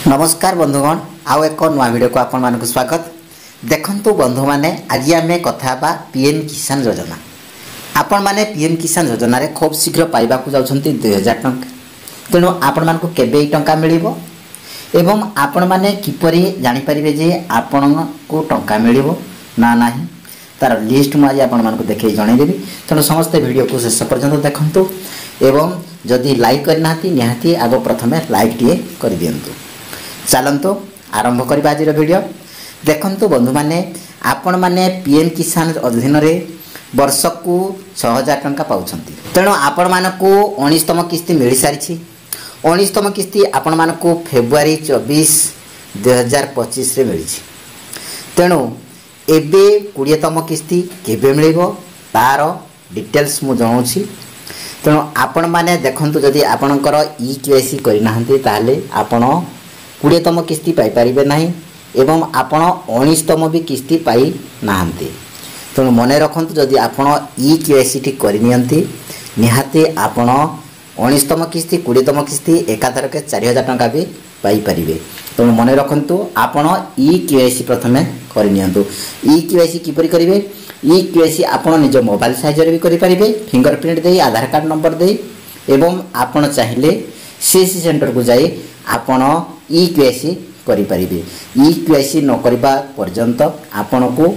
नमस्कार बंधुगण आउ एक नुआ वीडियो को आपण मानक स्वागत। देखंतु बंधु माने आज आम कथा पीएम किसान योजना। आपण माने पीएम किसान योजना रे खूब शीघ्र पाइबा को जाउछंती 2000 टंका। तेणु आपण मानक केबे टंका मिलिबो एवं आपण माने किपरि जानि परिबे जे आपण को टंका मिलिबो ना नाही तार लिस्ट मु आज आपण मानक देखै जणै देबी। तेणु समस्त वीडियो को शेष पर्यंत देखंतु एवं जदि लाइक करना निहाती आगो प्रथमे लाइक टिए कर दियंतु। चलतु आरंभ करबा आज वीडियो। देखंतु बंधु माने आपण माने पीएम किसान अधीन रे वर्ष को 6000 टंका पाउछंती। तेणु आपण मानकू 19तम किस्ती मिल सारी। 19तम किस्ती आपण मानकू फेब्रुआरी 24 2025 रे मिली। तेणु एबे 20तम किस्ती केबे मिलिबो तार डिटेल्स मु जणाउछि। तेणु आपण माने देखंतु जदि आपणकर ईकेवाईसी करिनाहंती ताले आपण 20तम किस्ती पाई परिबे नाही एवं आपण 19तम भी किस्ती पाई नाहंती। तेणु मने रखंतु जदि आपण ईकेवाईसी टी करिनियंती निहाती आपण 19तम किस्ती 20तम किस्ती एकाथरके 4000 टंका भी पाई परिबे। तेणु मने रखंतु आपण ईकेवाईसी प्रथमे करिनियंतु। ईकेवाईसी किपरि करिवे ईकेवाईसी आपण निज मोबाइल साइज रे भी करि परिबे फिंगरप्रिंट देई आधार कार्ड नंबर देई एवं आपण चाहिले सीएससी सेंटर को जाई आपण ईकेवाईसी करि परिबे। ईकेवाईसी न करबा पर्यंत आपण को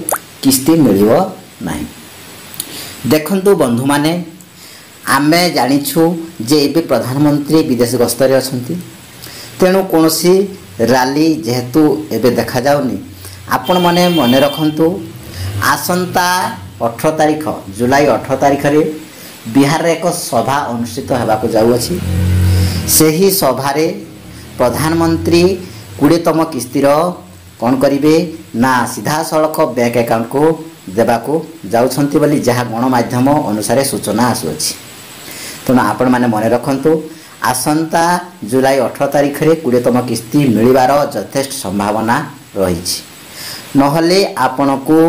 किस्ती मिलिबो नाही। देखंतु बंधु माने आमे जानिछु जे एबे प्रधानमंत्री विदेश गस्तरे अछंती। तेणु कोनोसी रैली जेहेतु एबे देखा जाउनी आपण माने मने रखंतु आसंता 18 तारिख जुलाई 18 तारिख रे बिहार रे एक सभा अनुष्ठित हेबा को जाउ अछि। सेही सभा रे प्रधानमंत्री 20तम किस्तीर कौन करिवे ना सीधा सड़क बैंक अकाउंट को देबा को जाउछंती बोली जहा गणमाध्यम अनुसार सूचना आसुछि। तेणु आपण माने मने रखंतु आसंता जुलाई 18 तारिख रे 20तम किस्ती मिलिबार यथेष्ट संभावना रहिछि। नहले आपण को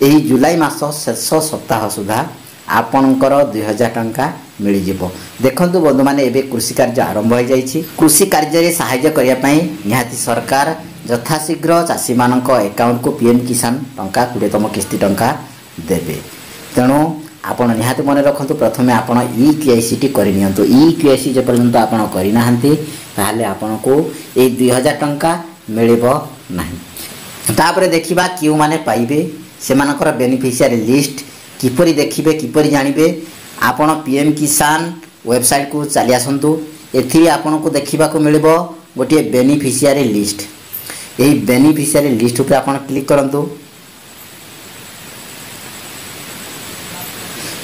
एही जुलाई मास शेष सप्ताह सुधा आपणकर 2000 टंका मिल जिवो। देखंतु बंधु माने एबे कृषि कार्य आरंभ हो जाइछि। कृषि कार्य रे सहायता करिया पई निहाती सरकार यथाशीघ्र चाषी मानक अकाउंट को पीएम किसान टंका 20तम किस्ती टंका देबे। तेणु आपण निहाती मने रखंतु प्रथमे आपण ईकेवाईसी टी करिनियंतु। ईकेवाईसी जे पर्यंत आपण करिनाहंती ताहाले आपण को ए 2000 टंका मिलिबो नाही। तापरे देखिबा किउ माने पाइबे सेमानकर बेनिफिशियरी लिस्ट किपरि देखिबे किपरि जानिबे आपण पीएम किसान वेबसाइट को चली आसंतु। एथि आपण को देखिबा को मिलिबो गोटे बेनिफिशियरी लिस्ट। एही बेनिफिशियरी लिस्ट ऊपर आपण क्लिक करंतु।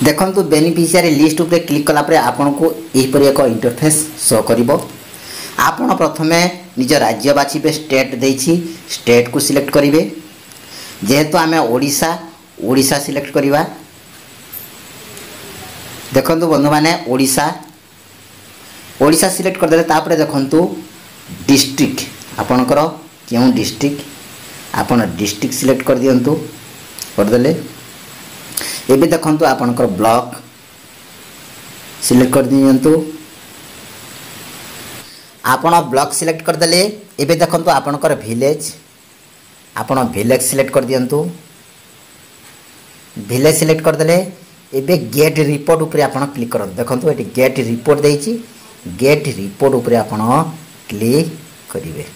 देखंतु बेनिफिशियरी लिस्ट ऊपर क्लिक कला परे आपण को एही परि एक इंटरफेस शो करिवो। आपण प्रथमे निज राज्य बाछिबे स्टेट देछि स्टेट को सिलेक्ट करिवे। जेहेतु आमे ओडिशा सिलेक्ट करिवा। देखंतु बंधु माने ओडिशा सिलेक्ट कर देले तापरे देखंतु डिस्ट्रिक्ट आपनकर केउ डिस्ट्रिक्ट आपण डिस्ट्रिक्ट सिलेक्ट कर दियंतु कर देले। एबे देखंतु आपनकर ब्लॉक सिलेक्ट कर दियंतु। आपण ब्लॉक सिलेक्ट कर देले। एबे देखंतु आपनकर विलेज आपण विलेज सिलेक्ट कर दियंतु। विलेज सिलेक्ट कर देले। एबे गेट रिपोर्ट ऊपर आपण क्लिक करन। देखंतु एटी गेट रिपोर्ट देछि। गेट रिपोर्ट ऊपर आपण क्लिक करिवे।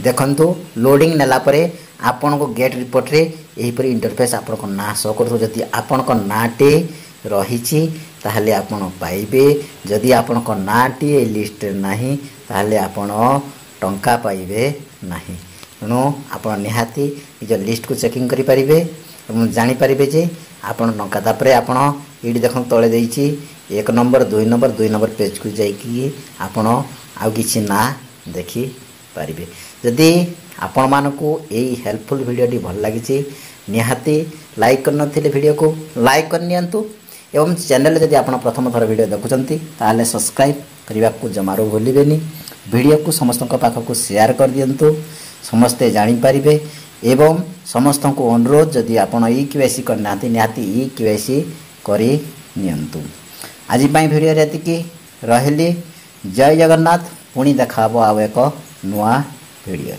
देखंतु लोडिंग नेला परे आपण को गेट रिपोर्ट रे एही परि इंटरफेस आपण को ना शो करथो। जदि आपण को नाटे रहिछि ताहाले आपण पाइबे। जदि आपण को नाटी ए लिस्ट नाही ताहाले आपण टंका पाइबे नाही। तेणु आपण निहाती निज लिस्ट को चेकिंग करि परिबे जानी पारिबे जे आपण टंका। तापरे आपण एडी देखन तळे देइछि 1 नंबर 2 नंबर पेज को जाइकि आपण आउ किछि ना देखि पारिबे। जदि आपण मानको एई हेल्पफुल वीडियो टी भल लागिछि निहाती लाइक करनथिले वीडियो को लाइक करनियंतु एवं चैनल जदि आपण प्रथम थर वीडियो देखुचंती ताहाले सब्सक्राइब करबा को जमारो भूलिबेनी। वीडियो को समस्त पाख को शेयर कर दियंतु समस्ते जानि पारिबे एवं समस्त को अनुरोध जदि आपण ईकेवाईसी करना निहाती ईकेवाईसी करि नियंतु। आज वीडियो रे एतिकी रहली। जय जगन्नाथ। पुणी देखा आउ एक नुआ भिडियो।